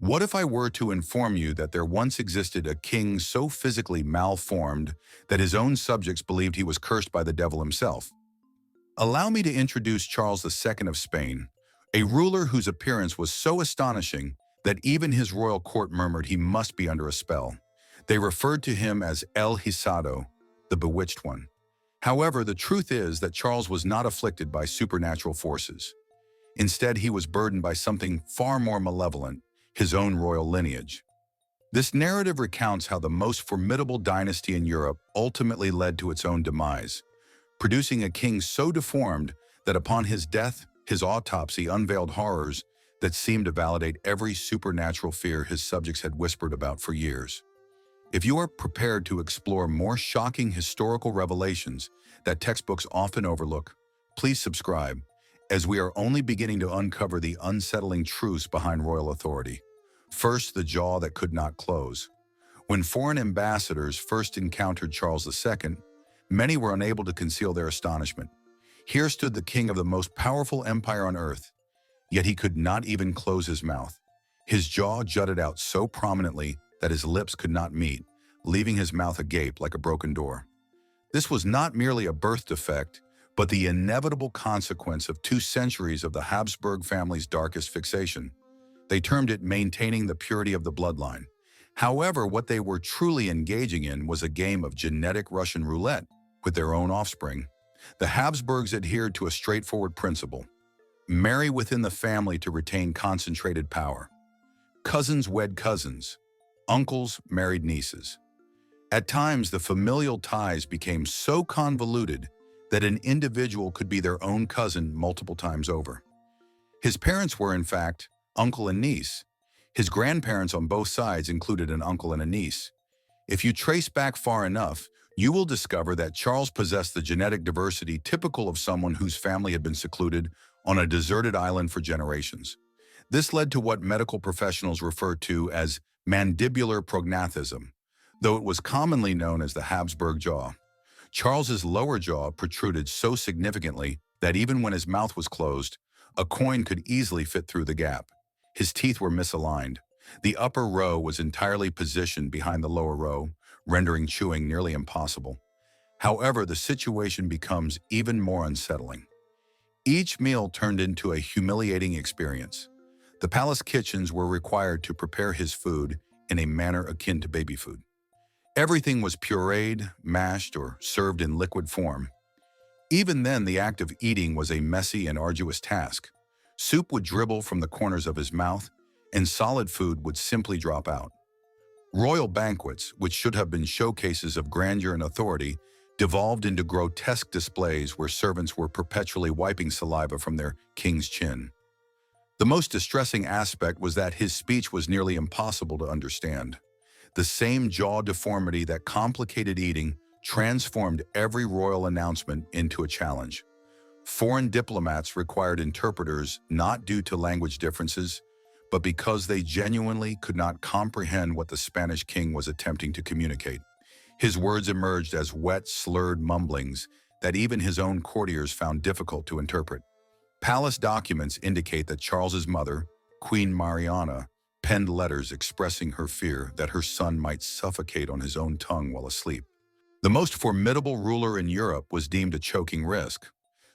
What if I were to inform you that there once existed a king so physically malformed that his own subjects believed he was cursed by the devil himself? Allow me to introduce Charles II of Spain, a ruler whose appearance was so astonishing that even his royal court murmured he must be under a spell. They referred to him as El Hechizado, the Bewitched One. However, the truth is that Charles was not afflicted by supernatural forces. Instead, he was burdened by something far more malevolent, his own royal lineage. This narrative recounts how the most formidable dynasty in Europe ultimately led to its own demise, producing a king so deformed that upon his death, his autopsy unveiled horrors that seemed to validate every supernatural fear his subjects had whispered about for years. If you are prepared to explore more shocking historical revelations that textbooks often overlook, please subscribe, as we are only beginning to uncover the unsettling truths behind royal authority. First, the jaw that could not close. When foreign ambassadors first encountered Charles II, many were unable to conceal their astonishment. Here stood the king of the most powerful empire on earth, yet he could not even close his mouth. His jaw jutted out so prominently that his lips could not meet, leaving his mouth agape like a broken door. This was not merely a birth defect, but the inevitable consequence of 2 centuries of the Habsburg family's darkest fixation. They termed it maintaining the purity of the bloodline. However, what they were truly engaging in was a game of genetic Russian roulette with their own offspring. The Habsburgs adhered to a straightforward principle: marry within the family to retain concentrated power. Cousins wed cousins. Uncles married nieces. At times, the familial ties became so convoluted that an individual could be their own cousin multiple times over. His parents were, in fact, uncle and niece. His grandparents on both sides included an uncle and a niece. If you trace back far enough, you will discover that Charles possessed the genetic diversity typical of someone whose family had been secluded on a deserted island for generations. This led to what medical professionals refer to as mandibular prognathism, though it was commonly known as the Habsburg jaw. Charles's lower jaw protruded so significantly that even when his mouth was closed, a coin could easily fit through the gap. His teeth were misaligned. The upper row was entirely positioned behind the lower row, rendering chewing nearly impossible. However, the situation becomes even more unsettling. Each meal turned into a humiliating experience. The palace kitchens were required to prepare his food in a manner akin to baby food. Everything was pureed, mashed, or served in liquid form. Even then, the act of eating was a messy and arduous task. Soup would dribble from the corners of his mouth, and solid food would simply drop out. Royal banquets, which should have been showcases of grandeur and authority, devolved into grotesque displays where servants were perpetually wiping saliva from their king's chin. The most distressing aspect was that his speech was nearly impossible to understand. The same jaw deformity that complicated eating transformed every royal announcement into a challenge. Foreign diplomats required interpreters not due to language differences, but because they genuinely could not comprehend what the Spanish king was attempting to communicate. His words emerged as wet, slurred mumblings that even his own courtiers found difficult to interpret. Palace documents indicate that Charles's mother, Queen Mariana, penned letters expressing her fear that her son might suffocate on his own tongue while asleep. The most formidable ruler in Europe was deemed a choking risk.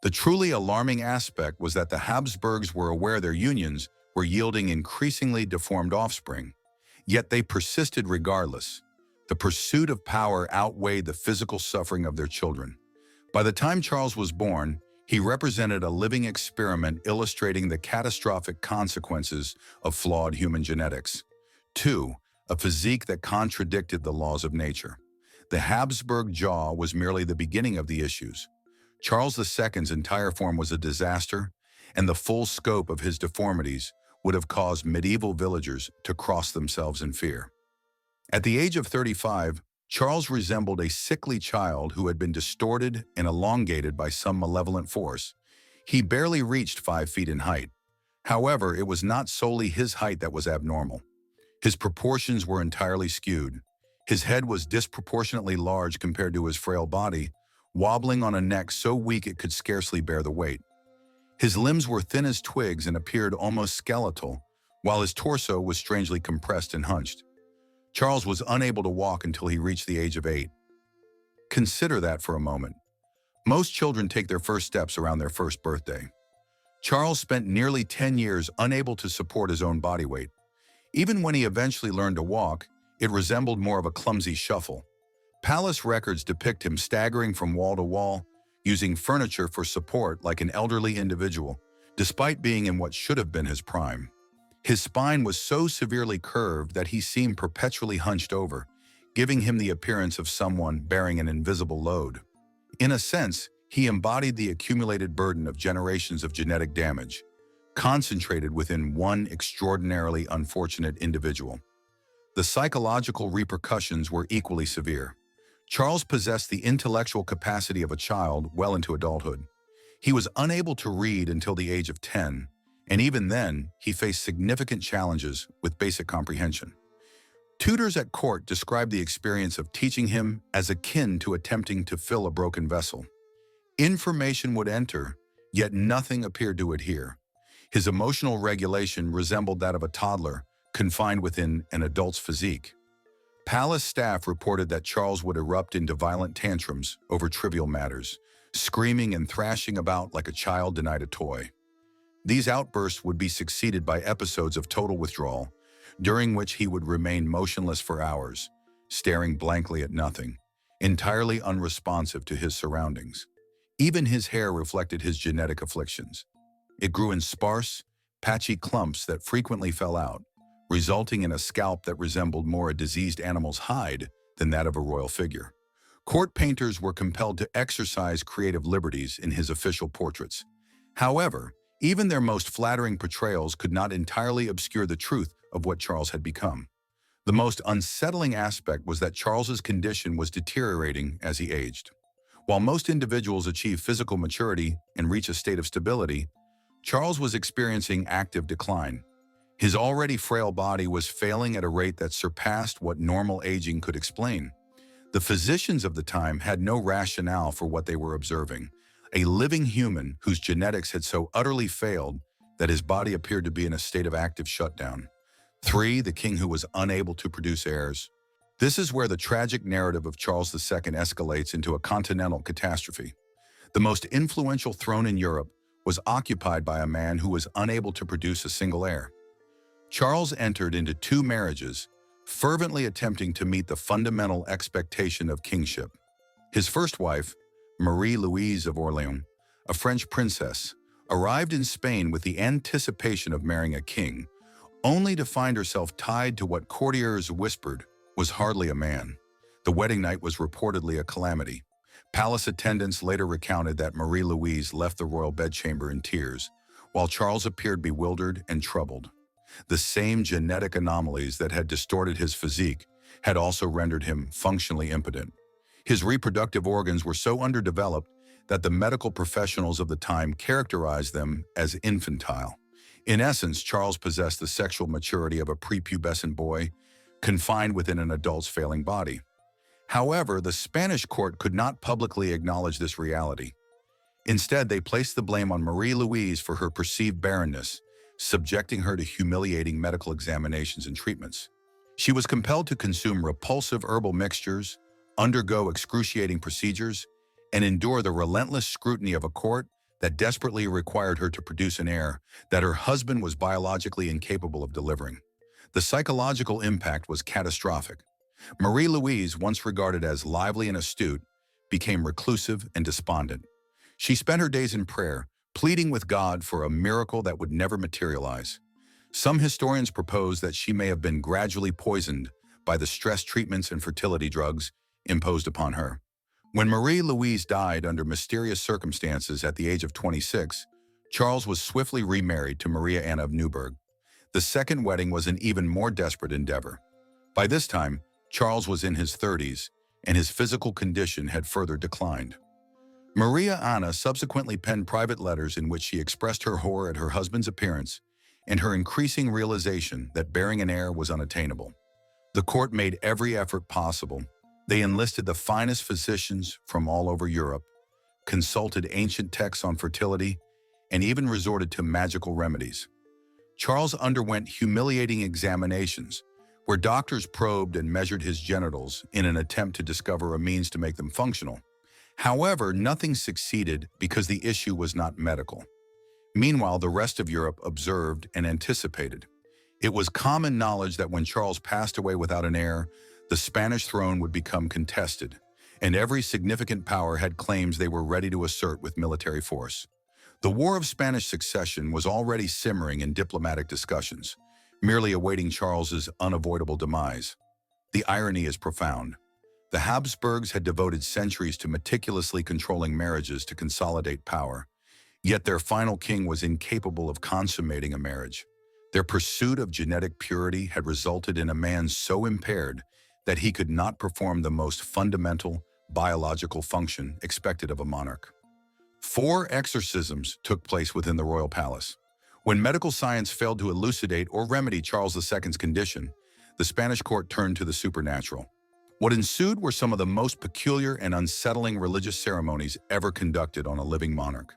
The truly alarming aspect was that the Habsburgs were aware their unions were yielding increasingly deformed offspring, yet they persisted regardless. The pursuit of power outweighed the physical suffering of their children. By the time Charles was born, he represented a living experiment illustrating the catastrophic consequences of flawed human genetics. 2. A physique that contradicted the laws of nature. The Habsburg jaw was merely the beginning of the issues. Charles II's entire form was a disaster, and the full scope of his deformities would have caused medieval villagers to cross themselves in fear. At the age of 35, Charles resembled a sickly child who had been distorted and elongated by some malevolent force. He barely reached 5 feet in height. However, it was not solely his height that was abnormal. His proportions were entirely skewed. His head was disproportionately large compared to his frail body, wobbling on a neck so weak it could scarcely bear the weight. His limbs were thin as twigs and appeared almost skeletal, while his torso was strangely compressed and hunched. Charles was unable to walk until he reached the age of 8. Consider that for a moment. Most children take their first steps around their first birthday. Charles spent nearly 10 years unable to support his own body weight. Even when he eventually learned to walk, it resembled more of a clumsy shuffle. Palace records depict him staggering from wall to wall, using furniture for support like an elderly individual, despite being in what should have been his prime. His spine was so severely curved that he seemed perpetually hunched over, giving him the appearance of someone bearing an invisible load. In a sense, he embodied the accumulated burden of generations of genetic damage, concentrated within one extraordinarily unfortunate individual. The psychological repercussions were equally severe. Charles possessed the intellectual capacity of a child well into adulthood. He was unable to read until the age of 10, and even then, he faced significant challenges with basic comprehension. Tutors at court described the experience of teaching him as akin to attempting to fill a broken vessel. Information would enter, yet nothing appeared to adhere. His emotional regulation resembled that of a toddler, confined within an adult's physique. Palace staff reported that Charles would erupt into violent tantrums over trivial matters, screaming and thrashing about like a child denied a toy. These outbursts would be succeeded by episodes of total withdrawal, during which he would remain motionless for hours, staring blankly at nothing, entirely unresponsive to his surroundings. Even his hair reflected his genetic afflictions. It grew in sparse, patchy clumps that frequently fell out, resulting in a scalp that resembled more a diseased animal's hide than that of a royal figure. Court painters were compelled to exercise creative liberties in his official portraits. However, even their most flattering portrayals could not entirely obscure the truth of what Charles had become. The most unsettling aspect was that Charles's condition was deteriorating as he aged. While most individuals achieve physical maturity and reach a state of stability, Charles was experiencing active decline. His already frail body was failing at a rate that surpassed what normal aging could explain. The physicians of the time had no rationale for what they were observing. A living human whose genetics had so utterly failed that his body appeared to be in a state of active shutdown. 3. The king who was unable to produce heirs. This is where the tragic narrative of Charles II escalates into a continental catastrophe. The most influential throne in Europe was occupied by a man who was unable to produce a single heir. Charles entered into 2 marriages, fervently attempting to meet the fundamental expectation of kingship. His first wife, Marie-Louise of Orleans, a French princess, arrived in Spain with the anticipation of marrying a king, only to find herself tied to what courtiers whispered was hardly a man. The wedding night was reportedly a calamity. Palace attendants later recounted that Marie-Louise left the royal bedchamber in tears, while Charles appeared bewildered and troubled. The same genetic anomalies that had distorted his physique had also rendered him functionally impotent. His reproductive organs were so underdeveloped that the medical professionals of the time characterized them as infantile. In essence, Charles possessed the sexual maturity of a prepubescent boy, confined within an adult's failing body. However, the Spanish court could not publicly acknowledge this reality. Instead, they placed the blame on Marie-Louise for her perceived barrenness, subjecting her to humiliating medical examinations and treatments. She was compelled to consume repulsive herbal mixtures, undergo excruciating procedures, and endure the relentless scrutiny of a court that desperately required her to produce an heir that her husband was biologically incapable of delivering. The psychological impact was catastrophic. Marie-Louise, once regarded as lively and astute, became reclusive and despondent. She spent her days in prayer, pleading with God for a miracle that would never materialize. Some historians propose that she may have been gradually poisoned by the stress treatments and fertility drugs imposed upon her. When Marie-Louise died under mysterious circumstances at the age of 26, Charles was swiftly remarried to Maria Anna of Neuburg. The second wedding was an even more desperate endeavor. By this time, Charles was in his 30s, and his physical condition had further declined. Maria Anna subsequently penned private letters in which she expressed her horror at her husband's appearance and her increasing realization that bearing an heir was unattainable. The court made every effort possible. They enlisted the finest physicians from all over Europe, consulted ancient texts on fertility, and even resorted to magical remedies. Charles underwent humiliating examinations, where doctors probed and measured his genitals in an attempt to discover a means to make them functional. However, nothing succeeded because the issue was not medical. Meanwhile, the rest of Europe observed and anticipated. It was common knowledge that when Charles passed away without an heir, the Spanish throne would become contested, and every significant power had claims they were ready to assert with military force. The War of Spanish Succession was already simmering in diplomatic discussions, merely awaiting Charles's unavoidable demise. The irony is profound. The Habsburgs had devoted centuries to meticulously controlling marriages to consolidate power, yet their final king was incapable of consummating a marriage. Their pursuit of genetic purity had resulted in a man so impaired that he could not perform the most fundamental biological function expected of a monarch. 4 exorcisms took place within the royal palace. When medical science failed to elucidate or remedy Charles II's condition, the Spanish court turned to the supernatural. What ensued were some of the most peculiar and unsettling religious ceremonies ever conducted on a living monarch.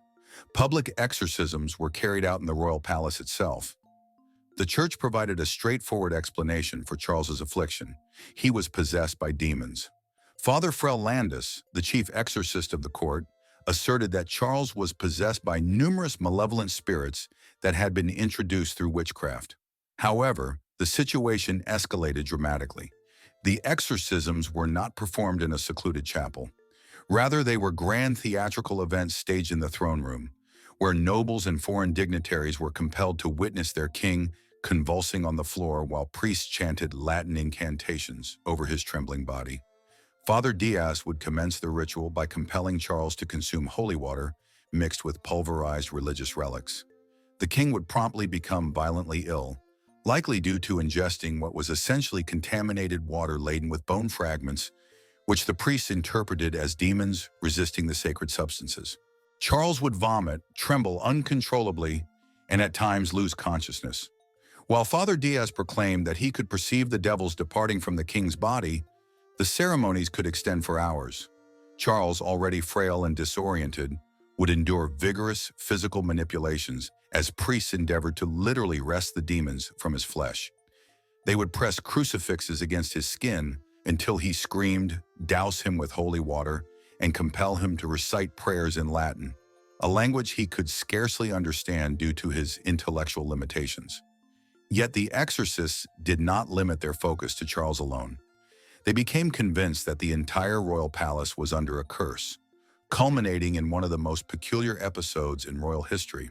Public exorcisms were carried out in the royal palace itself. The church provided a straightforward explanation for Charles's affliction. He was possessed by demons. Father Frail, the chief exorcist of the court, asserted that Charles was possessed by numerous malevolent spirits that had been introduced through witchcraft. However, the situation escalated dramatically. The exorcisms were not performed in a secluded chapel. Rather, they were grand theatrical events staged in the throne room, where nobles and foreign dignitaries were compelled to witness their king convulsing on the floor while priests chanted Latin incantations over his trembling body. Father Diaz would commence the ritual by compelling Charles to consume holy water mixed with pulverized religious relics. The king would promptly become violently ill, likely due to ingesting what was essentially contaminated water laden with bone fragments, which the priests interpreted as demons resisting the sacred substances. Charles would vomit, tremble uncontrollably, and at times lose consciousness. While Father Diaz proclaimed that he could perceive the devils departing from the king's body, the ceremonies could extend for hours. Charles, already frail and disoriented, would endure vigorous physical manipulations as priests endeavored to literally wrest the demons from his flesh. They would press crucifixes against his skin until he screamed, douse him with holy water, and compel him to recite prayers in Latin, a language he could scarcely understand due to his intellectual limitations. Yet the exorcists did not limit their focus to Charles alone. They became convinced that the entire royal palace was under a curse, culminating in one of the most peculiar episodes in royal history.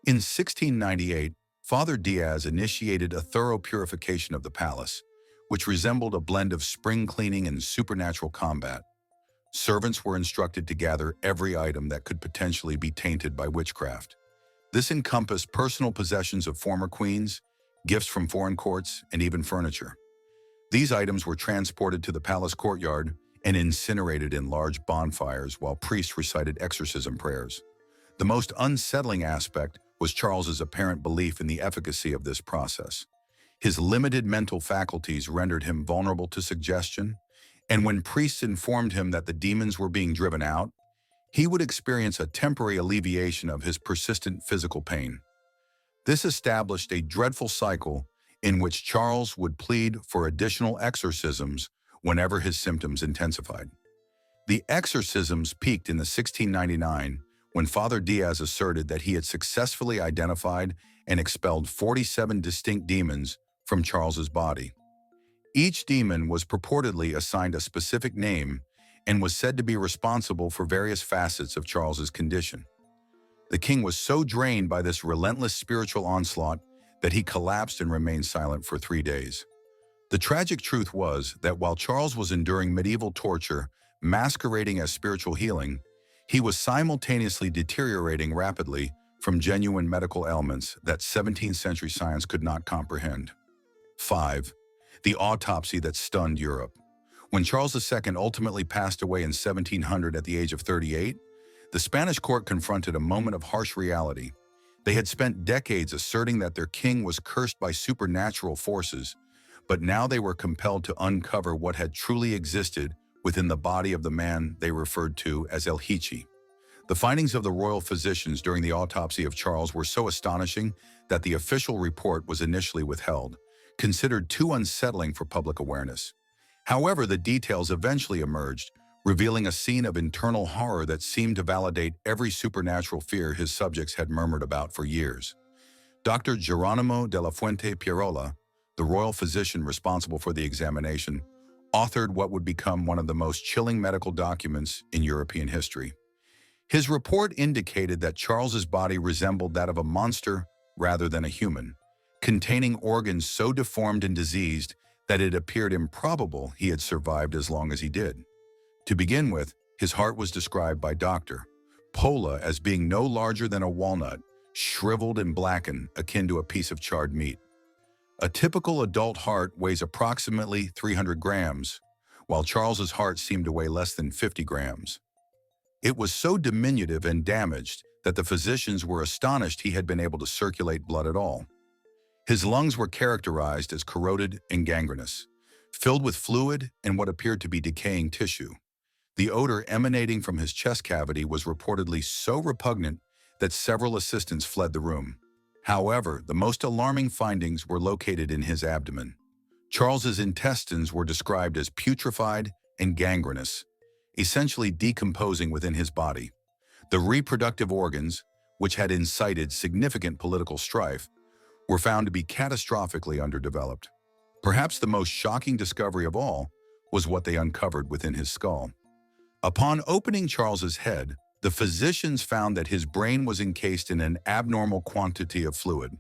In 1698, Father Diaz initiated a thorough purification of the palace, which resembled a blend of spring cleaning and supernatural combat. Servants were instructed to gather every item that could potentially be tainted by witchcraft. This encompassed personal possessions of former queens, gifts from foreign courts, and even furniture. These items were transported to the palace courtyard and incinerated in large bonfires while priests recited exorcism prayers. The most unsettling aspect was Charles's apparent belief in the efficacy of this process. His limited mental faculties rendered him vulnerable to suggestion, and when priests informed him that the demons were being driven out, he would experience a temporary alleviation of his persistent physical pain. This established a dreadful cycle in which Charles would plead for additional exorcisms whenever his symptoms intensified. The exorcisms peaked in the 1699 when Father Diaz asserted that he had successfully identified and expelled 47 distinct demons from Charles's body. Each demon was purportedly assigned a specific name and was said to be responsible for various facets of Charles's condition. The king was so drained by this relentless spiritual onslaught that he collapsed and remained silent for 3 days. The tragic truth was that while Charles was enduring medieval torture masquerading as spiritual healing, he was simultaneously deteriorating rapidly from genuine medical ailments that 17th century science could not comprehend. 5. The autopsy that stunned Europe. When Charles II ultimately passed away in 1700 at the age of 38, the Spanish court confronted a moment of harsh reality. They had spent decades asserting that their king was cursed by supernatural forces, but now they were compelled to uncover what had truly existed within the body of the man they referred to as El Hichi. The findings of the royal physicians during the autopsy of Charles were so astonishing that the official report was initially withheld, considered too unsettling for public awareness. However, the details eventually emerged, revealing a scene of internal horror that seemed to validate every supernatural fear his subjects had murmured about for years. Dr. Geronimo de la Fuente Pierola, the royal physician responsible for the examination, authored what would become one of the most chilling medical documents in European history. His report indicated that Charles's body resembled that of a monster rather than a human, containing organs so deformed and diseased that it appeared improbable he had survived as long as he did. To begin with, his heart was described by Dr. Pola as being no larger than a walnut, shriveled and blackened, akin to a piece of charred meat. A typical adult heart weighs approximately 300 grams, while Charles's heart seemed to weigh less than 50 grams. It was so diminutive and damaged that the physicians were astonished he had been able to circulate blood at all. His lungs were characterized as corroded and gangrenous, filled with fluid and what appeared to be decaying tissue. The odor emanating from his chest cavity was reportedly so repugnant that several assistants fled the room. However, the most alarming findings were located in his abdomen. Charles's intestines were described as putrefied and gangrenous, essentially decomposing within his body. The reproductive organs, which had incited significant political strife, were found to be catastrophically underdeveloped. Perhaps the most shocking discovery of all was what they uncovered within his skull. Upon opening Charles's head, the physicians found that his brain was encased in an abnormal quantity of fluid,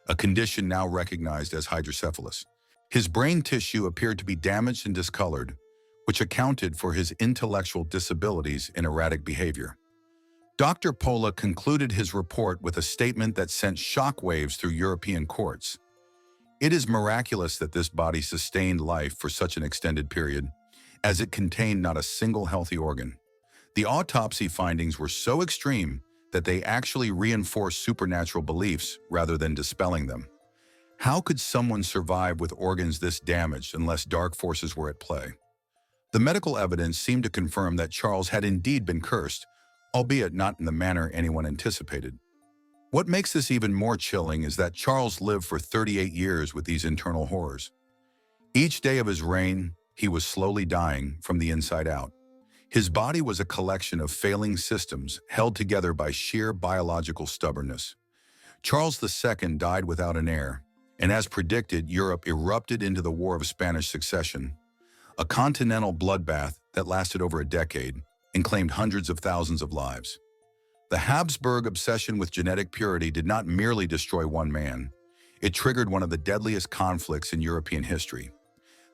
a condition now recognized as hydrocephalus. His brain tissue appeared to be damaged and discolored, which accounted for his intellectual disabilities and erratic behavior. Dr. Pola concluded his report with a statement that sent shockwaves through European courts. It is miraculous that this body sustained life for such an extended period, as it contained not a single healthy organ. The autopsy findings were so extreme that they actually reinforced supernatural beliefs rather than dispelling them. How could someone survive with organs this damaged unless dark forces were at play? The medical evidence seemed to confirm that Charles had indeed been cursed, albeit not in the manner anyone anticipated. What makes this even more chilling is that Charles lived for 38 years with these internal horrors. Each day of his reign, he was slowly dying from the inside out. His body was a collection of failing systems held together by sheer biological stubbornness. Charles II died without an heir, and as predicted, Europe erupted into the War of Spanish Succession, a continental bloodbath that lasted over a decade and claimed hundreds of thousands of lives. The Habsburg obsession with genetic purity did not merely destroy one man. It triggered one of the deadliest conflicts in European history.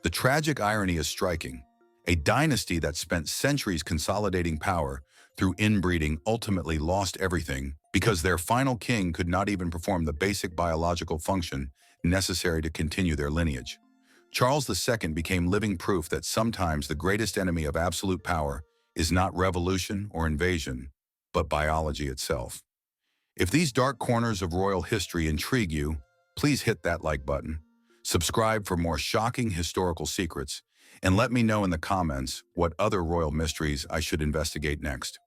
The tragic irony is striking. A dynasty that spent centuries consolidating power through inbreeding ultimately lost everything because their final king could not even perform the basic biological function necessary to continue their lineage. Charles II became living proof that sometimes the greatest enemy of absolute power is not revolution or invasion, but biology itself. If these dark corners of royal history intrigue you, please hit that like button, subscribe for more shocking historical secrets, and let me know in the comments what other royal mysteries I should investigate next.